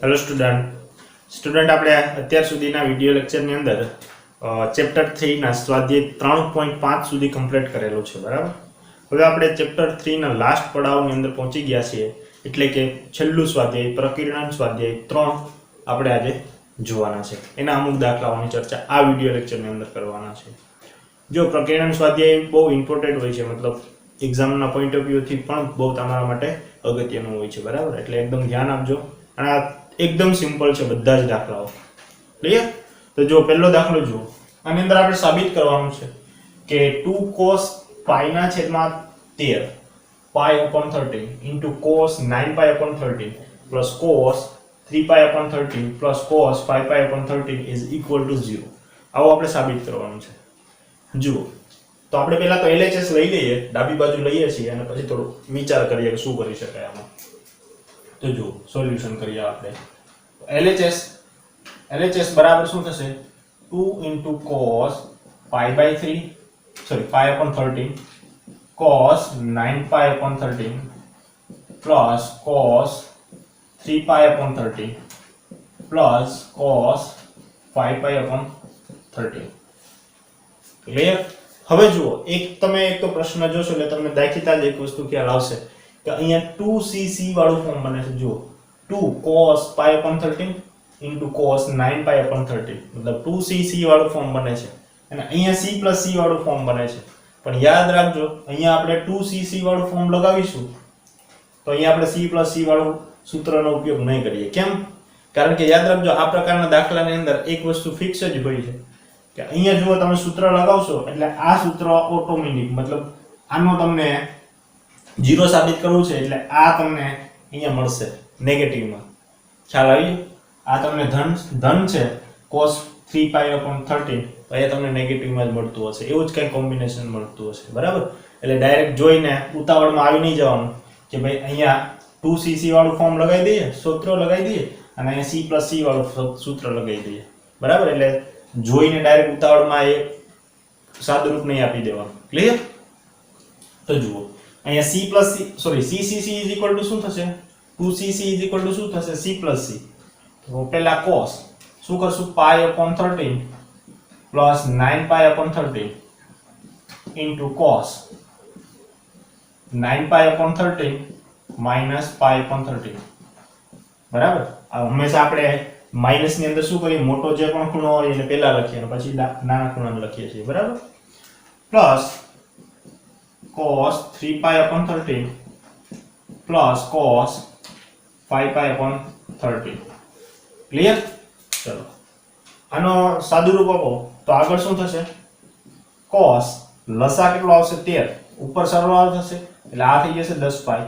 Hello student આપણે અત્યાર સુધીના વિડિયો લેક્ચરની અંદર ચેપ્ટર 3 ના સ્વાધ્યાય 3.5 સુધી કમ્પ્લીટ કરેલું છે બરાબર. હવે આપણે ચેપ્ટર 3 ના લાસ્ટ પડાવની અંદર પહોંચી ગયા છીએ, એટલે કે છેલ્લું સ્વાધ્યાય પ્રકીર્ણન સ્વાધ્યાય 3 આપણે આજે જોવાના છે. એના અમુક દાખલાઓની ચર્ચા આ વિડિયો લેક્ચરની અંદર કરવાના છે. જો પ્રકીર્ણન સ્વાધ્યાય બહુ ઇમ્પોર્ટન્ટ હોય છે, મતલબ એક્ઝામના પોઈન્ટ ઓફ વ્યૂથી પણ બહુ તમારા માટે અગત્યનું હોય છે બરાબર. એટલે એકદમ ધ્યાન આપજો. અને આ એકદમ સિમ્પલ છે બધા જ દાખલાઓ. ક્લિયર? તો જો પહેલો દાખલો જુઓ. આની અંદર આપણે સાબિત કરવાનું છે કે 2 cos pi ના છેદમાં 13 pi upon 13 into cos 9 pi upon 13 plus cos 3 pi upon 13 plus cos 5 pi upon 13 is equal to 0. આવો આપણે સાબિત કરવાનું છે. જુઓ તો આપણે પહેલા તો LHS લઈ લઈએ, ડાબી બાજુ લઈએ છીએ અને પછી થોડું વિચાર કરીએ કે શું કરી શકાય આમાં. તો જો સોલ્યુશન કરીએ આપણે. LHS બરાબર શું થશે? 2 into cos pi by 3 pi upon 13 cos 9 pi upon 13 plus cos 3 pi upon 13 plus cos 5 pi upon 13. Clear? હવે જુઓ, તમે એક તો પ્રશ્ન જોશો એટલે તમને દાખલા જ એક વસ્તુ ખ્યાલ આવશે કે અહીંયા 2cc વાળું ફોર્મ બને છે. જુઓ 2 cos pi upon 13 into cos 9 pi upon 13 મતલબ 2cc વાળું ફોર્મ બને છે, અને અહીંયા c plus c વાળું ફોર્મ બને છે. પણ યાદ રાખજો, અહીંયા આપણે 2cc વાળું ફોર્મ લગાવીશું તો અહીંયા આપણે c plus c વાળું સૂત્રનો ઉપયોગ નહીં કરીએ. કેમ? કારણ કે યાદ રાખજો, આ પ્રકારના દાખલાની અંદર એક વસ્તુ ફિક્સ જ હોય છે કે અહીંયા જુઓ તમે સૂત્ર લગાવશો એટલે આ સૂત્ર ઓટોમેટિક, મતલબ આનો તમને 0 સાબિત કરવું છે એટલે આ તમને અહીંયા મળશે નેગેટિવમાં. ખ્યાલ આવી? આ તમને ધન છે cos 3 pi upon 13, તો અહીંયા તમને નેગેટિવમાં જ મળતું હશે. એવું જ કંઈ કોમ્બિનેશન મળતું હશે બરાબર. એટલે ડાયરેક્ટ જોઈને ઉતાવળમાં આવી નહીં જવાનું કે ભાઈ અહીંયા 2cc વાળું ફોર્મ લગાવી દઈએ, સૂત્ર લગાવી દઈએ, અને અહીંયા c plus c વાળું સૂત્ર લગાવી દઈએ બરાબર. એટલે જોઈને ડાયરેક્ટ ઉતાવળમાં એ સાદુરૂપ નહીં આપી દેવાનું. ક્લિયર? તો જુઓ અહીંયા ccc is equal to શું થશે? 2cc is equal to શું થશે? c plus c. તો પહેલા cos શું કરશું? pi upon 13 plus 9 pi upon 13 into cos 9 pi upon 13 minus pi upon 13 બરાબર. આ હંમેશા આપણે માઈનસ ની અંદર શું કરીએ? મોટો જે પણ ખૂણો હોય એને પહેલા લખીએ અને પછી નાના ખૂણાને લખીએ છીએ બરાબર. Plus cos 3 pi upon 13 plus cos 5 pi upon 13. Clear? ચલો આનો સાદું રૂપ આપો તો આગળ શું થશે? cos લસા કેટલો આવશે? 13, ઉપર સરવાળો થશે એટલે આ થઈ જશે 10 pi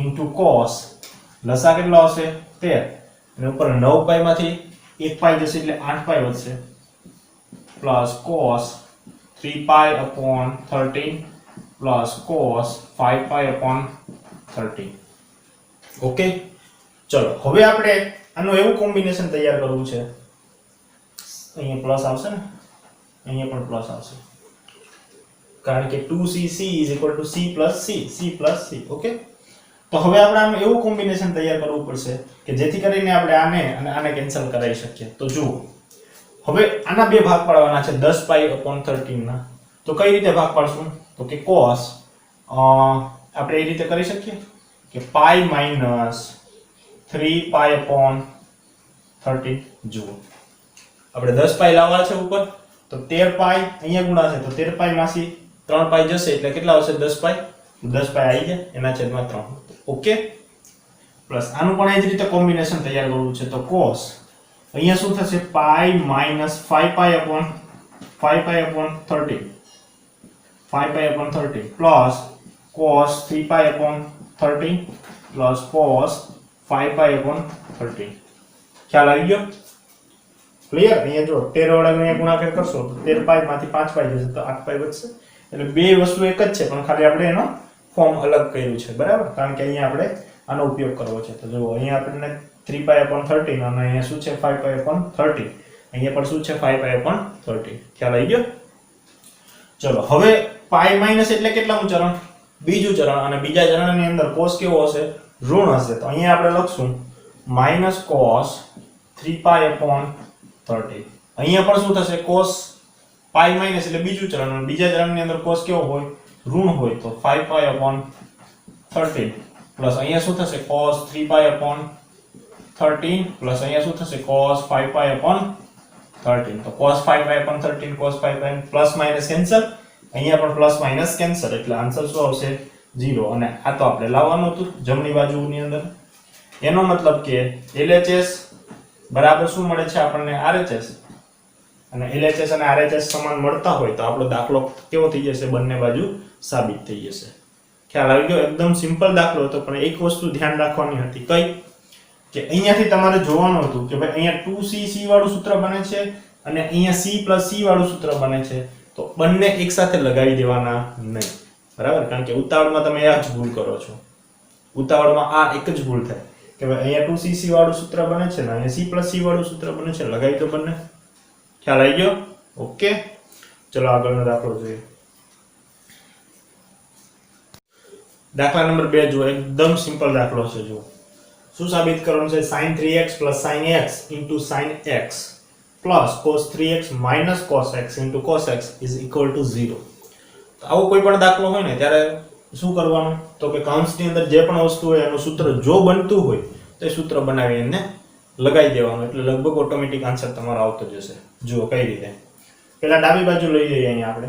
into cos લસા કેટલો આવશે? 13, અને ઉપર 9 pi માંથી 1 pi જશે એટલે 8 pi વધશે plus cos 3 pi upon 13 plus cos 5 pi upon 13. Okay, ચલો હવે આપણે આનું એવું કોમ્બિનેશન તૈયાર કરવું છે. અહીંયા પ્લસ આવશે ને, અહીંયા પણ પ્લસ આવશે કારણ કે 2cc is equal to c plus c. Okay, તો હવે આપણે આનું એવું કોમ્બિનેશન તૈયાર કરવું પડશે કે જેથી કરીને આપણે આને અને આને કેન્સલ કરાવી શકીએ. તો જુઓ હવે આના બે ભાગ પાડવાના છે 10 pi upon 13 ના. તો કઈ રીતે ભાગ પાડશું? તો કે cos આપણે એ રીતે કરી શકીએ કે pi minus 3 pi upon 13. જુઓ આપણે 10 pi લાવવા છે ઉપર, તો 13 pi અહીંયા ગુણાશે તો 13 pi માંથી 3 pi જશે એટલે કેટલા આવશે? 10 pi. 10 pi આવી જાય એના છેદમાં 3. ઓકે, પ્લસ આનું પણ એ જ રીતે કોમ્બિનેશન તૈયાર કરવું છે. તો cos અહીંયા શું થશે? pi minus 5 pi upon 13 5 pi upon 13 plus cos 3 pi upon 13 plus cos 5 pi upon 13. ખ્યાલ આવી ગયો? ક્લિયર? અહીંયા જો 13 વડે અહીંયા ગુણાકાર કરશો તો 13 pi માંથી 5 pi જશે તો 8 pi વધશે. એટલે બે વસ્તુ એક જ છે પણ ખાલી આપણે એનો ફોર્મ અલગ કર્યું છે બરાબર, કારણ કે અહીંયા આપણે આનો ઉપયોગ કરવો છે. તો જો અહીંયા આપણને 3 pi upon 13 અને અહીંયા શું છે? 5 pi upon 13. અહીંયા પણ શું છે? 5 pi upon 13. ખ્યાલ આવી ગયો? ચલો હવે pi માઈનસ એટલે કેટલામું ચરણ? બીજું ચરણ. અને બીજા ચરણની અંદર cos કેવો હશે? ઋણ હશે. તો અહીંયા આપણે લખશું માઇનસ કોસ 3π/30. અહીંયા પણ શું થશે કોસ પાઈ માઇનસ એટલે બીજું ચરણ અને બીજા ચરણની અંદર કોસ કેવો હોય ઋણ હોય તો 5π/13 પ્લસ અહીંયા શું થશે cos 3π/13 પ્લસ અહીંયા શું થશે cos 5π/13 તો cos 5π/13 cos 5π plus minus cancel અહીંયા પણ પ્લસ માઈનસ કેન્સલ એટલે આન્સર શું આવશે 0 અને આ તો આપણે લાવવાનું હતું જમણી બાજુની અંદર એનો મતલબ કે LHS બરાબર શું મળે છે આપણને RHS અને LHS અને RHS સમાન મળતા હોય તો આપણો દાખલો કેવો થઈ જશે બંને બાજુ સાબિત થઈ જશે ખ્યાલ આવી ગયો એકદમ સિમ્પલ દાખલો હતો પણ એક વસ્તુ ધ્યાન રાખવાની હતી કઈ કે અહીંયાથી તમારે જોવાનું હતું કે ભાઈ અહીંયા 2c c વાળું સૂત્ર બને છે અને અહીંયા c + c વાળું સૂત્ર બને છે તો બંને એકસાથે લગાવી દેવાના નહીં બરાબર કારણ કે ઉતાવળમાં તમે આ જ ભૂલ કરો છો ઉતાવળમાં આ એક જ ભૂલ થાય કે ભાઈ અહીંયા 2c c વાળું સૂત્ર બને છે ને અહીંયા c + c વાળું સૂત્ર બને છે લગાવી દો બંને ખ્યાલ આવી ગયો ઓકે ચલો આગળનો દાખલો જોઈએ દાખલા નંબર 2 જો એકદમ સિમ્પલ દાખલો છે જો શું સાબિત કરવાનું છે sin 3x + sin x * sin x plus cos 3x - cos x * cos x = 0 તો આવો કોઈ પણ દાખલો હોય ને ત્યારે શું કરવાનું તો કે કૌંસની અંદર જે પણ વસ્તુ હોય એનું સૂત્ર જો બનતું હોય તો એ સૂત્ર બનાવી એને લગાવી દેવાનું એટલે લગભગ ઓટોમેટિક આન્સર તમારો આવતો જશે જુઓ કઈ રીતે પહેલા ડાબી બાજુ લઈ લઈએ અહીંયા આપણે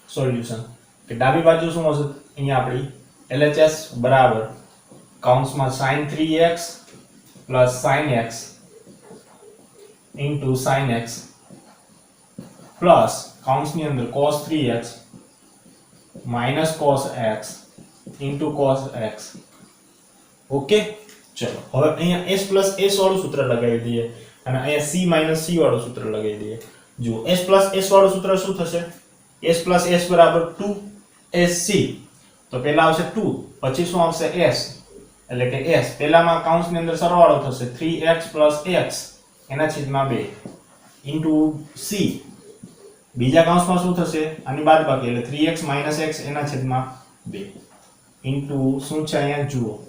સોલ્યુશન કે ડાબી બાજુ શું હશે અહીંયા આપણી LHS બરાબર કૌંસમાં sin 3x + sin x * sin x plus કૌંસની અંદર cos 3x - cos x * cos x okay ચલો હવે અહીંયા s + s વાળું સૂત્ર લગાવી દઈએ અને અહીંયા c - c વાળું સૂત્ર લગાવી દઈએ જો s + s વાળું સૂત્ર શું થશે s + s બરાબર 2sc તો પહેલા આવશે 2 પછી શું આવશે s એટલે કે s પહેલામાં કૌંસની અંદર સરવાળો થશે 3x + x એના છેદમાં 2 * c બીજા કૌંસમાં શું થશે આની બાદબાકી એટલે 3x - x એના છેદમાં 2 શું છે અહીંયા જુઓ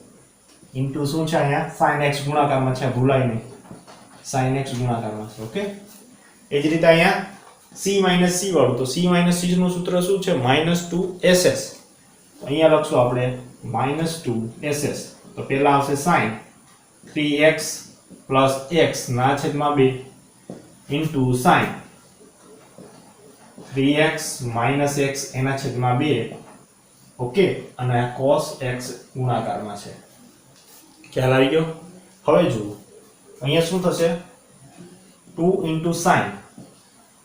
શું છે અહીંયા sin x ગુણાકારમાં છે ભૂલાય નહીં sin x ગુણાકારમાં છે ઓકે એ જ રીતે અહીંયા c - c વાળું તો c - c નું સૂત્ર શું છે -2ss અહીંયા લખશું આપણે -2ss તો પહેલા આવશે sin 3x + x ના છેદમાં 2 sin 3x - x એના છેદમાં 2 ઓકે અને cos x ગુણાકારમાં છે ખ્યાલ આવી ગયો હવે જુઓ અહીંયા શું થશે 2 * sin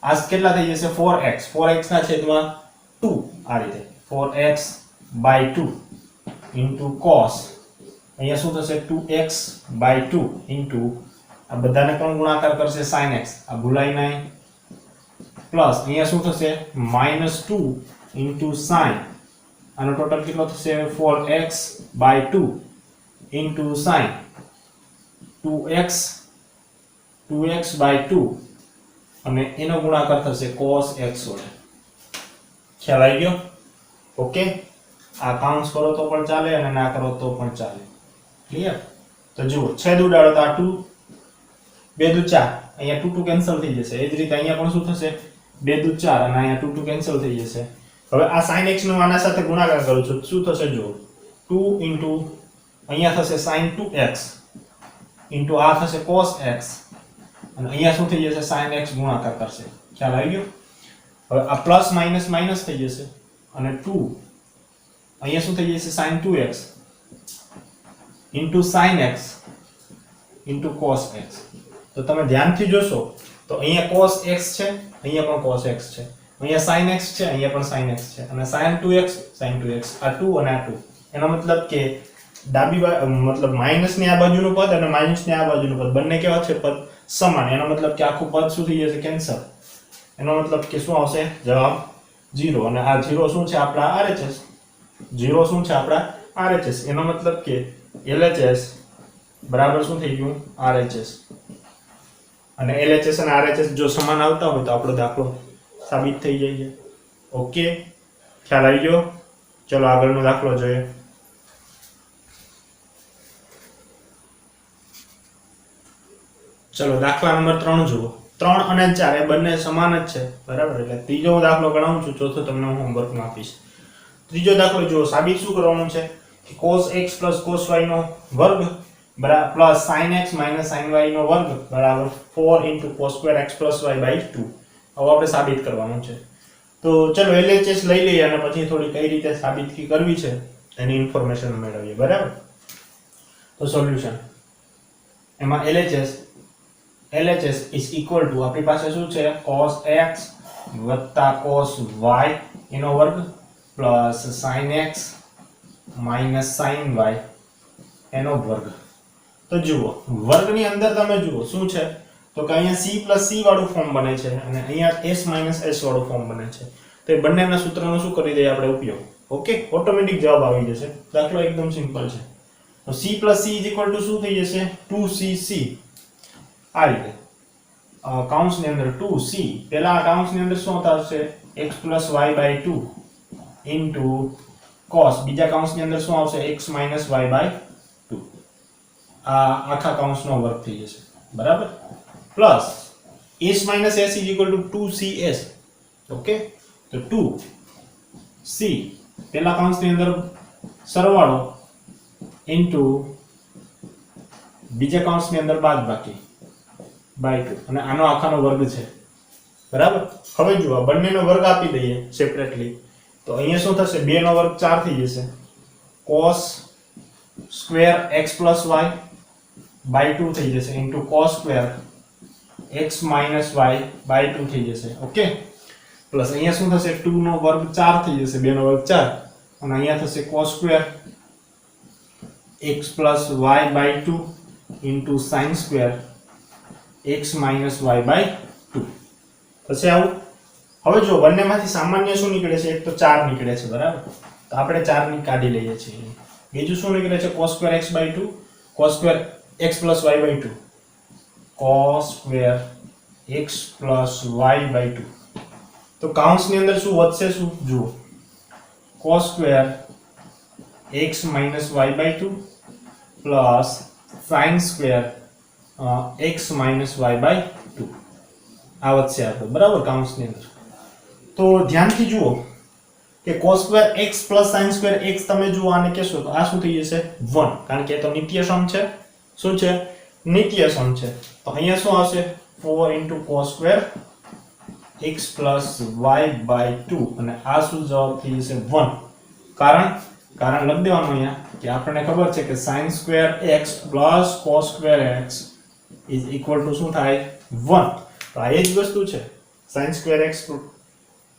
આ કેટલા થઈ જશે 4x ના છેદમાં 2 આ રીતે 4x/2 * cos અહીંયા શું થશે 2x/2 આ બધાને પણ ગુણાકાર કરશે sin x આ ભૂલાય નહીં પ્લસ અહીંયા શું થશે -2 * sin આનો ટોટલ કેટલો થશે 4x/2 sin 2x/2 અને એનો ગુણાકાર થશે cos x વડે ખ્યાલ આવી ગયો ઓકે આ કાઉન્સ કરો તો પણ ચાલે અને ના કરો તો પણ ચાલે ક્લિયર તો જુઓ છેદ ઉડાડો તો આ 2 2 દુ 4 અહીંયા 2 કેન્સલ થઈ જશે એ જ રીતે અહીંયા પણ શું થશે 2 દુ 4 અને અહીંયા 2 કેન્સલ થઈ જશે હવે આ sin x નો આના સાથે ગુણાકાર કરું છું શું થશે જુઓ 2 અહીંયા થશે sin 2x આ થશે cos x અને અહીંયા શું થઈ જશે sin x ગુણાકાર કરશે ખ્યાલ આવી ગયો હવે આ પ્લસ માઈનસ માઈનસ થઈ જશે અને 2 અહીંયા શું થઈ જશે sin 2x sin x cos x તો તમે ધ્યાનથી જોશો તો અહીંયા cos x છે અહીંયા પણ cos x છે અહીંયા sin x છે અહીંયા પણ sin x છે અને sin 2x આ 2 અને આ 2 એનો મતલબ કે ડાબી મતલબ માઈનસ ની આ બાજુનું પદ અને માઈનસ ની આ બાજુનું પદ બંને કેવા છે પદ સમાન એનો મતલબ કે આખું પદ શું થઈ જશે કેન્સલ એનો મતલબ કે શું આવશે જવાબ 0 અને આ 0 શું છે આપણા RHS 0 શું છે આપણા RHS એનો મતલબ કે LHS બરાબર શું થઈ ગયું RHS અને LHS અને RHS જો સમાન આવતા હોય તો આપણો દાખલો સાબિત થઈ જાય છે ઓકે ખ્યાલ આવી ગયો ચલો આગળનો દાખલો જોઈએ ચલો દાખલા નંબર 3 જુઓ. 3 અને 4 એ બંને સમાન જ છે, બરાબર? એટલે ત્રીજો દાખલો ગણાવું છું, ચોથો તમને હું હોમવર્કમાં આપીશ. ત્રીજો દાખલો જુઓ. સાબિત શું કરવાનું છે કે cos x + cos y નો વર્ગ બરાબર plus sin x - sin y નો વર્ગ બરાબર 4 * cos² x + y/2. હવે આપણે સાબિત કરવાનું છે. તો ચલો LHS લઈ લઈએ અને પછી થોડી કઈ રીતે સાબિતી કરવી છે એની ઇન્ફોર્મેશન મેળવીએ, બરાબર? તો સોલ્યુશન એમાં LHS is equal to આપણી પાસે શું છે cos x + cos y એનો વર્ગ plus sin x - sin y એનો વર્ગ. તો જુઓ વર્ગની અંદર તમે જુઓ શું છે તો કે અહીંયા c + c વાળું ફોર્મ બને છે અને અહીંયા s - s વાળું ફોર્મ બને છે. તો એ બંનેના સૂત્રનો શું કરી દઈએ આપણે ઉપયોગ. ઓકે, ઓટોમેટિક જવાબ આવી જશે. દાખલો એકદમ સિમ્પલ છે. તો c + c = શું થઈ જશે 2cc. આ રીતે કૌંસની અંદર 2c પહેલા કૌંસની અંદર શું આવશે x + y/2 * cos બીજા કૌંસની અંદર શું આવશે x - y/2 આ આખા કૌંસનો વર્ગ થઈ જશે, બરાબર? Plus s - s = 2cs. Okay, તો 2c પહેલા કૌંસની અંદર સરવાળો ઇન્ટુ બીજા કૌંસની અંદર બાદબાકી /2 અને આનો આખાનો વર્ગ છે, બરાબર? હવે જુઓ બંનેનો વર્ગ આપી દઈએ સેપરેટલી તો અહીંયા શું થશે 2 નો વર્ગ 4 થઈ જશે cos² x + y/2 થઈ જશે ઇન્ટુ cos² x - y/2 થઈ જશે. ઓકે, પ્લસ અહીંયા શું થશે 2 નો વર્ગ 4 થઈ જશે 2 નો વર્ગ 4 અને અહીંયા થશે cos² x + y/2 into sin² x - y/2 થશે આવું. હવે જો બંનેમાંથી સામાન્ય શું નીકળે છે એક તો 4 નીકળે છે, બરાબર? તો આપણે 4 ની કાઢી લઈએ છીએ. બીજું શું નીકળે છે cos² x/2 cos² x + y/2 cos² x + y/2. તો કૌંસની અંદર શું વધશે શું જુઓ cos² x - y/2 plus sin² x - y/2 આ વધશે આપણે, બરાબર? કૌંસની અંદર તો ધ્યાનથી જુઓ કે cos² x + sin² x તમે જુઓ આને કહેશો તો આ શું થઈ જશે 1 કારણ કે એ તો નિત્ય સમ છે. શું છે નિત્ય સમ છે. તો અહીંયા શું આવશે 4 * cos² x + y/2 અને આ શું જવાબ થઈ જશે 1. કારણ લખ દેવાનું અહીંયા કે આપણને ખબર છે કે sin² x + cos² x = શું થાય 1. તો આ એ જ વસ્તુ છે sin² x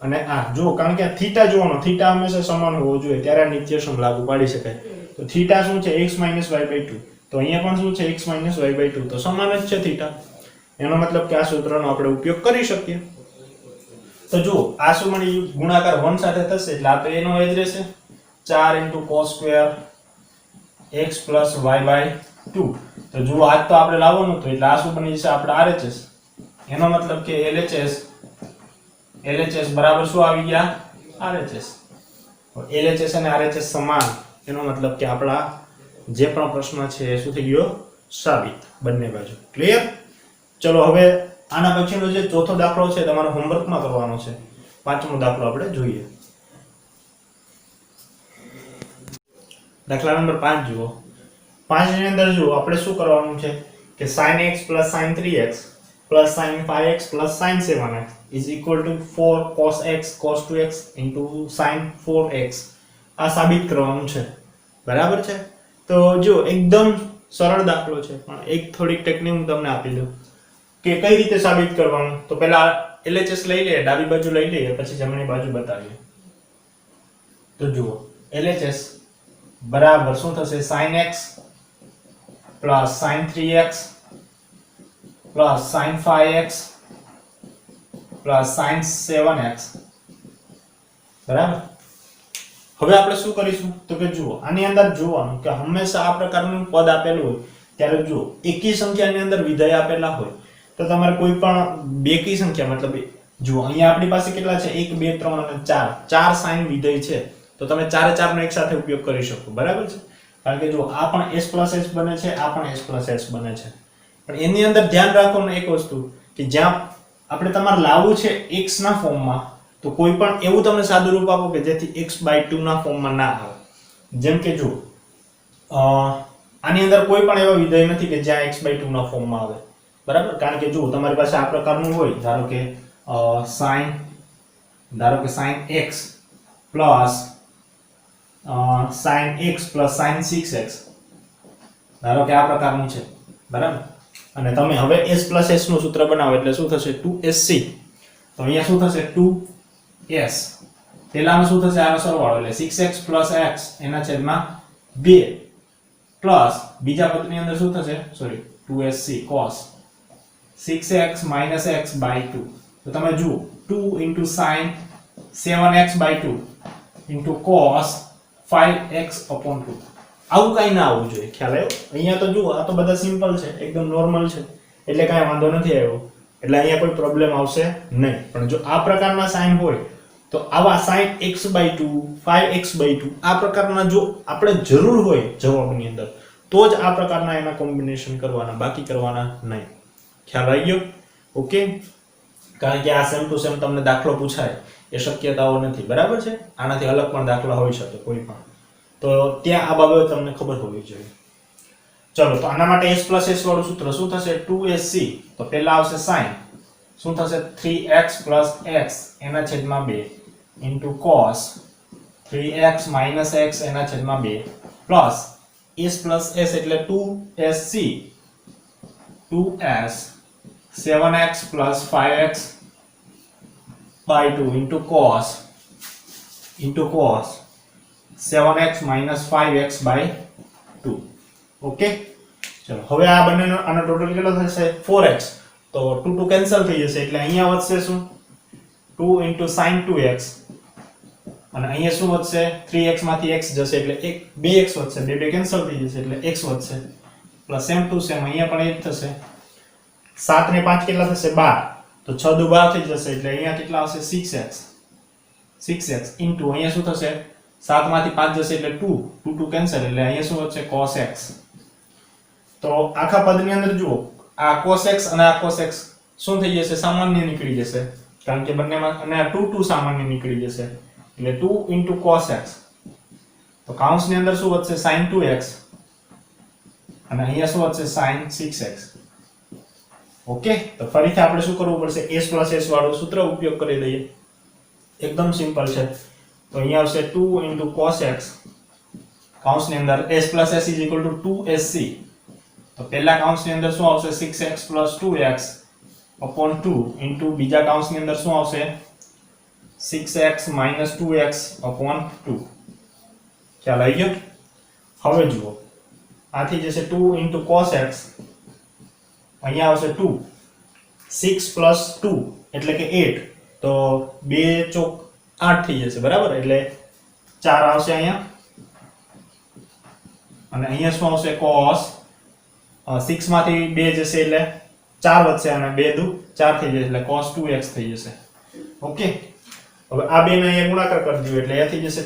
અને આ જો કારણ કે થીટા જોવાનો થીટા હંમેશા સમાન હોવો જોઈએ ત્યારે નિત્ય સમ લાગુ પાડી શકાય. તો થીટા શું છે x - y/2 તો અહીંયા પણ શું છે x - y/2 તો સમાન જ છે થીટા. એનો મતલબ કે આ સૂત્રનો આપણે ઉપયોગ કરી શકીએ. તો જુઓ આ શું મળી ગુણાકાર 1 સાથે થશે એટલે આ તો એનો એ જ રહેશે 4 * cos² x + y/2. તો જુઓ આજ તો આપણે લાવવાનું હતું એટલે આ શું બની જશે આપણે RHS. એનો મતલબ કે LHS બરાબર શું આવી ગયા RHS. તો LHS અને RHS સમાન એનો મતલબ કે આપણા જે પણ પ્રશ્ન છે એ શું થઈ ગયો સાબિત બંને બાજુ. ક્લિયર? ચલો હવે આના પછીનો જે ચોથો દાખલો છે તમારો હોમવર્કમાં કરવાનો છે. પાંચમો દાખલો આપણે જોઈએ. દાખલા નંબર 5 જુઓ. 5 ની અંદર જુઓ આપણે શું કરવાનું છે કે sin x + sin 3x + sin 5x + sin 7x = 4 cos x cos 2x * sin 4x આ સાબિત કરવાનું છે, બરાબર છે? તો જો એકદમ સરળ દાખલો છે પણ એક થોડીક ટેકનિક હું તમને આપી દઉં કે કઈ રીતે સાબિત કરવાનું. તો પહેલા LHS લઈ લઈએ, ડાબી બાજુ લઈ લઈએ, પછી જમણી બાજુ બતાવીએ. તો જુઓ LHS બરાબર શું થશે sin x + sin 3x + sin 5x + sin 7x બરાબર. હવે આપણે શું કરીશું તો કે જુઓ આની અંદર જોવાનું કે હંમેશા આ પ્રકારનું પદ આપેલું હોય ત્યારે જુઓ એકી સંખ્યાની અંદર વિધેય આપેલા હોય તો તમારે કોઈ પણ બેકી સંખ્યા મતલબ જુઓ અહીંયા આપણી પાસે કેટલા છે 1 2 3 અને 4 ચાર સાઇન વિધેય છે તો તમે ચારે ચારનો એક સાથે ઉપયોગ કરી શકો, બરાબર છે? કારણ કે જો આ પણ s + s બને છે, આ પણ s + s બને છે, પણ એની અંદર ધ્યાન રાખવાનું એક વસ્તુ કે જ્યાં આપણે તમારે લાવવું છે x ના ફોર્મમાં, તો કોઈ પણ એવું તમને સાદું રૂપ આપો કે જેથી x/2 ના ફોર્મમાં ના આવે. જેમ કે જો આની અંદર કોઈ પણ એવો વિધેય નથી કે જ્યાં x/2 ના ફોર્મમાં આવે, બરાબર? કારણ કે જો તમારી પાસે આ પ્રકારનું હોય, ધારો કે sin x plus sin x plus sin 6x, ધારો કે આ પ્રકારનું છે, બરાબર? અને તમે હવે s plus s નું સૂત્ર બનાવો એટલે શું થશે 2sc. તો અહીંયા શું થશે 2s, પહેલામાં શું થશે આનો સરવાળો એટલે 6x plus x એના છેદમાં 2 પ્લસ બીજા પદની અંદર શું થશે, sorry 2sc cos 6x minus x by 2. તો તમે જુઓ 2 sin 7x/2 into cos 5x upon 2. આવું કઈ ના આવવું જોઈએ, ખ્યાલ આવ્યો? અહીંયા તો જુઓ આ તો બધા સિમ્પલ છે, એકદમ નોર્મલ છે, એટલે કાંઈ વાંધો નથી આવ્યો, એટલે અહીંયા કોઈ પ્રોબ્લેમ આવશે નહીં. પણ જો આ પ્રકારના સાઇન હોય તો આવા sin x/2 5x/2 આ પ્રકારના જો આપણે જરૂર હોય જવાબની અંદર, તો જ આ પ્રકારના એના કોમ્બિનેશન કરવાના, બાકી કરવાના નહીં. ખ્યાલ આવી ગયો? ઓકે. કારણ કે આ સેમ ટુ સેમ તમને દાખલો પૂછાય એ શક્યતાઓ નથી, બરાબર છે? આનાથી અલગ પણ દાખલા હોઈ શકે કોઈ પણ, તો ત્યાં આ બાબત તમને ખબર હોવી જોઈએ. ચલો, તો આના માટે s plus s વાળું સૂત્ર શું થશે 2sc. તો પહેલા આવશે sin, શું થશે 3x plus x એના છેદમાં 2 into cos 3x minus x એના છેદમાં 2 plus s plus s એટલે 2sc 2s 7x plus 5x by 2 into cos 7x minus 5x by 2. Okay. ચલો, હવે આ બંનેનો આનો ટોટલ કેટલો થશે 4x. તો 2 2 કેન્સલ થઈ જશે એટલે અહીંયા વધશે શું 2 into sin 2x, અને અહીંયા શું વધશે 3x માંથી x જશે એટલે 2x વધશે, 2 2 કેન્સલ થઈ જશે એટલે x વધશે, પ્લસ સેમ ટુ સેમ અહીંયા પણ એ જ થશે. 7 ને 5 કેટલા થશે 12, તો 6 દુ 12 થઈ જશે એટલે અહીંયા કેટલા આવશે 6x into અહીંયા શું થશે 7 માંથી 5 જશે એટલે 2 2 2 કેન્સલ એટલે અહીંયા શું વધશે cos x. તો આખા પદની અંદર જુઓ આ cos x અને આ cos x શું થઈ જશે, સામાન્ય નીકળી જશે, કારણ કે બંનેમાં, અને આ 2 2 સામાન્ય નીકળી જશે એટલે 2 into cos x. તો કૌંસની અંદર શું વધશે sin 2x અને અહીંયા શું વધશે sin 6x. ઓકે. તો ફરીથી આપણે શું કરવું પડશે, s plus s વાળું સૂત્ર ઉપયોગ કરી દઈએ. એકદમ સિમ્પલ છે. તો અહીંયા આવશે 2 into cos x, કૌંસની અંદર s plus s is equal to 2sc. તો પહેલા કૌંસની અંદર શું આવશે 6x plus 2x upon 2 into બીજા કૌંસની અંદર શું આવશે 6x minus 2x upon 2. ખ્યાલ આવી ગયો? હવે જુઓ આથી જશે 2 into cos x, અહીંયા આવશે 2, 6 plus 2 એટલે કે 8, તો 2 ચોક 8 થઈ જશે, બરાબર? એટલે 4 આવશે અહીંયા, અને અહીંયા શું આવશે cos 6 માંથી 2 જશે એટલે 4 વધશે, અને 2 દુ 4 થઈ જશે એટલે cos 2x થઈ જશે. ઓકે. હવે આ બે ને અહીંયા ગુણાકાર કરી દો એટલે એ થઈ જશે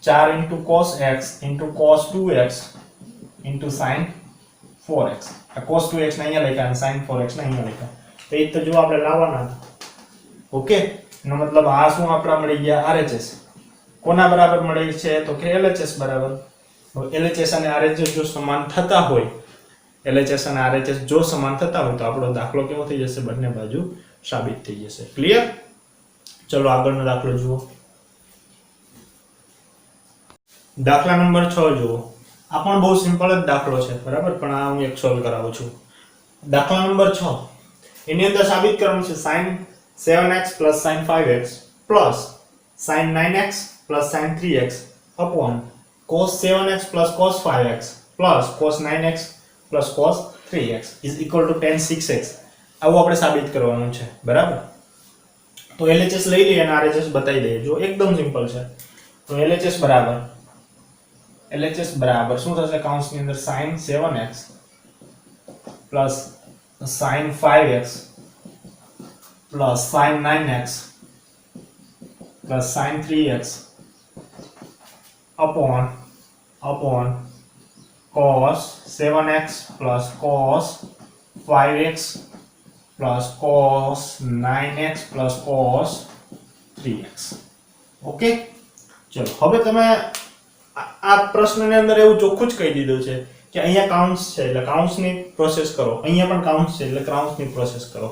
4 into cos x into cos 2x into sin 4x. આ cos 2x ને અહીંયા લખ્યા અને sin 4x ને અહીંયા લખ્યા, તો એ તો જો આપણે લાવવાના હતા. ઓકે. એનો મતલબ આ શું આપણા મળી ગયા RHS. કોના બરાબર મળે છે, તો કે LHS બરાબર. હવે LHS અને RHS જો સમાન થતા હોય, LHS અને RHS જો સમાન થતા હોય તો આપણો દાખલો કેવો થઈ જશે, બંને બાજુ સાબિત થઈ જશે. ક્લિયર? ચલો આગળનો દાખલો જુઓ. દાખલા નંબર 6 જુઓ. આ પણ બહુ સિમ્પલ જ દાખલો છે, બરાબર? પણ આ હું એક સોલ્વ કરાવું છું. દાખલા નંબર 6 એની અંદર સાબિત કરવાનું છે sin 7x plus sin 5x plus sin 9x plus sin 3x upon cos 7x plus cos 5x plus cos 9x plus cos 3x is equal to tan 6x. આવું આપણે સાબિત કરવાનું છે, બરાબર? તો LHS લઈ લઈએ અને RHS બતાવી દઈએ. જો એકદમ સિમ્પલ છે. તો LHS બરાબર શું થશે, કૌંસની અંદર sin 7x plus sin 5x plus sin 9x plus sin 3x upon cos 7x plus cos 5x plus cos 9x plus cos 3x. Okay, ચલો હવે તમે આ પ્રશ્નની અંદર એવું ચોખ્ખું જ કહી દીધું છે કે અહીંયા કાઉન્ટ્સ છે એટલે કાઉન્ટ્સની પ્રોસેસ કરો, અહીંયા પણ કાઉન્ટ્સ છે એટલે કાઉન્ટ્સની પ્રોસેસ કરો.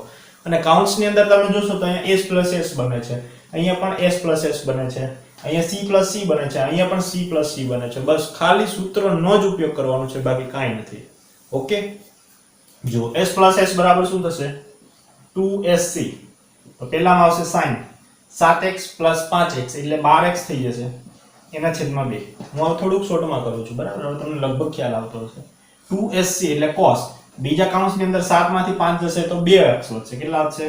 અને કાઉન્ટ્સની અંદર તમે જોશો તો અહીંયા s plus s બને છે, અહીંયા પણ s plus s બને છે, અહીંયા c plus c બને છે, અહીંયા પણ c plus c બને છે. બસ ખાલી સૂત્રનો જ ઉપયોગ કરવાનો છે, બાકી કાંઈ નથી. ઓકે, જો s plus s બરાબર શું થશે 2sc. તો પહેલામાં આવશે sin 7x plus 5x એટલે 12x થઈ જશે એના છેદમાં 2. હું હવે થોડુંક શોર્ટમાં કરું છું, બરાબર? હવે તમને લગભગ ખ્યાલ આવતો હશે. 2sc એટલે cos, બીજા કાઉન્સની અંદર 7 માંથી 5 જશે તો 2x વધશે. કેટલા વધશે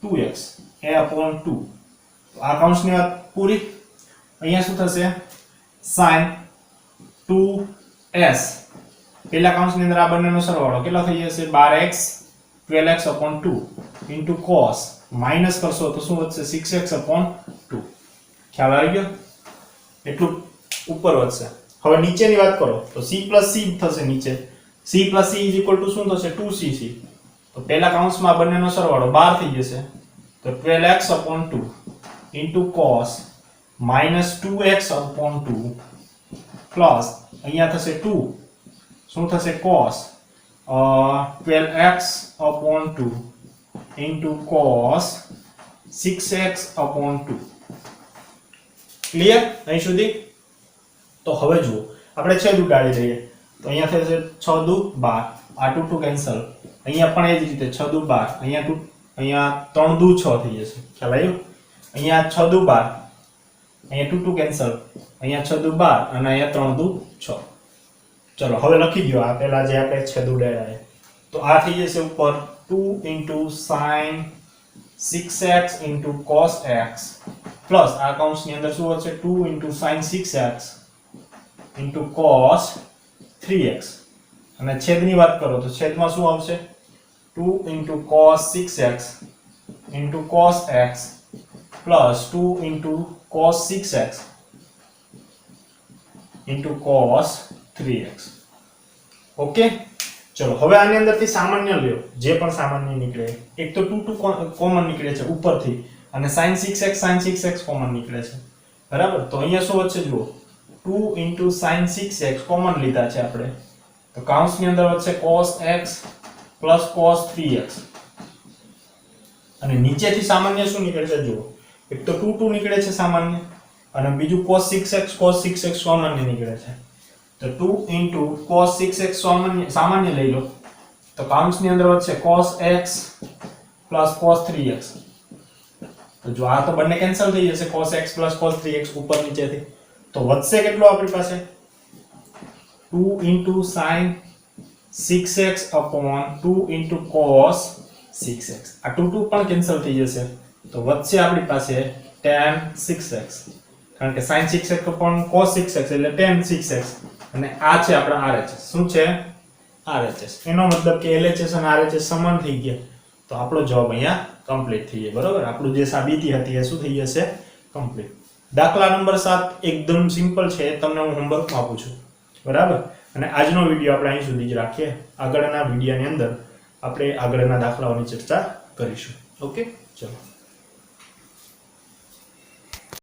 2x a/2. આ કાઉન્સની વાત પૂરી. અહીંયા શું થશે sin 2s, પહેલા કાઉન્સની અંદર આ બંનેનો સરવાળો કેટલો થઈ જશે 12x 12x/2 into cos, minus કરશો તો શું વધશે 6x/2. ખ્યાલ આવી ગયો? એટલું ઉપર વધશે. હવે નીચેની વાત કરો તો c plus c થશે નીચે. c plus c is equal to શું થશે 2cc. તો પહેલા કાઉન્સમાં બંનેનો સરવાળો 12 થઈ જશે તો 12x/2 into cos minus 2x/2 plus અહીંયા થશે 2, શું થશે cos 12x/2 into cos 6x/2. Clear અહીં સુધી? તો હવે જુઓ આપણે છેદ ઉડાડી દઈએ તો અહીંયા થશે 6 દુ 12, આ 2 2 કેન્સલ, અહીંયા પણ એ જ રીતે 6 દુ 12, અહીંયા 3 દુ 6 થઈ જશે. ખ્યાલ આવ્યો? અહીંયા 6 દુ 12, અહીંયા 2 2 કેન્સલ, અહીંયા 6 દુ 12 અને અહીંયા 3 દુ 6. ચલો હવે લખી દો આ પહેલા જે આપણે છેદ ઉડાડ્યા તો આ થઈ જશે ઉપર 2 into sin 6x into cos x plus આ કૌંસની અંદર શું હશે 2 into sin 6x into cos 3x. અને છેદની વાત કરો તો છેદમાં શું આવશે 2 into cos 6x into cos x plus 2 into cos 6x into cos 3x. Okay, ચલો હવે આની અંદરથી સામાન્ય લ્યો, જે પણ સામાન્ય નીકળે. એક તો 2 2 કોમન નીકળે છે ઉપરથી અને sin 6x કોમન નીકળે છે, બરાબર? તો અહીંયા શું વધશે જુઓ 2 into sin 6x કોમન લીધા છે આપણે, તો કૌંસની અંદર વધશે cos x plus cos 3x. અને નીચેથી સામાન્ય શું નીકળે છે જુઓ, એક તો 2 2 નીકળે છે સામાન્ય અને બીજું cos 6x સામાન્ય નીકળે છે. તો 2 into cos 6x સામાન્ય લઈ લો તો કૌંસની અંદર વધશે cos x plus cos 3x. તો જો આ તો બંને કેન્સલ થઈ જશે cos x plus cos 3x ઉપર નીચેથી, તો વધશે કેટલો આપણી પાસે 2 into sin 6x upon 2 into cos 6x. આ 2 2 પણ કેન્સલ થઈ જશે તો વધશે આપણી પાસે tan 6x, કારણ કે sin 6x upon cos 6x એટલે tan 6x. અને આ છે આપણા RHS. શું છે RHS? એનો મતલબ કે LHS અને RHS સમાન થઈ ગયા તો આપણો જવાબ અહીંયા કમ્પ્લીટ થઈ જાય, બરોબર? આપણું જે સાબિતી હતી એ શું થઈ જશે કમ્પ્લીટ. દાખલા નંબર 7 એકદમ સિમ્પલ છે, તમને હું હોમવર્ક આપું છું, બરાબર? અને આજનો વિડિયો આપણે અહીં સુધી જ રાખીએ. આગળના વિડિયોની અંદર આપણે આગળના દાખલાઓની ચર્ચા કરીશું. ઓકે, ચલો.